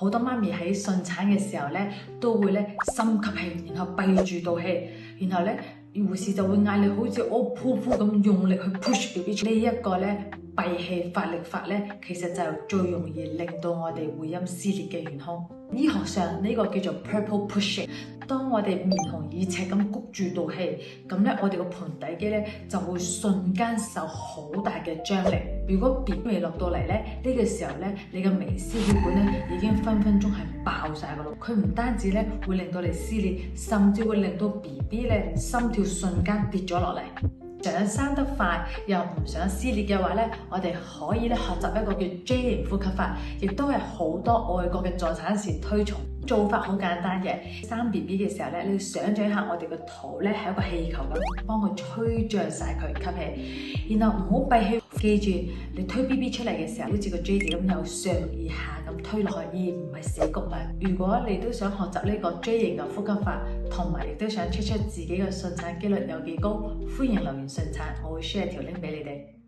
好多媽咪喺順產嘅時候咧，都會咧深吸氣，然後閉住道氣，然後咧護士就會嗌你好似屙噗噗咁用力去 push BB 出。呢一個咧閉氣發力法咧，其實就最容易令到我哋會陰撕裂嘅元兇。醫學上呢個叫做 purple pushing。當我哋面紅耳赤咁谷住道氣，咁咧我哋個盆底肌咧就會瞬間受好大嘅張力。如果 BB 未落到嚟咧，呢個時候咧你嘅微絲血管咧已經分分鐘係爆晒噶咯。佢唔單止咧會令到你撕裂，甚至會令到 BB 咧心跳瞬間跌咗落嚟。想生得快又唔想撕裂嘅話咧，我哋可以咧學習一個叫 J 型呼吸法，亦都係好多外國嘅助產士推崇。做法好簡單嘅，生 BB 嘅時候咧，你要想像一下我哋個肚咧係一個氣球咁，幫佢吹脹晒佢吸氣，然後唔好閉氣。記住，你推 BB 出嚟嘅時候，好似個 J 字咁由上而下咁推落去，而唔係死谷啊！如果你都想學習呢個 J 型嘅呼吸法，同埋亦都想 check 自己嘅順產機率有幾高，歡迎留言順產，我會 share 條 link 俾你哋。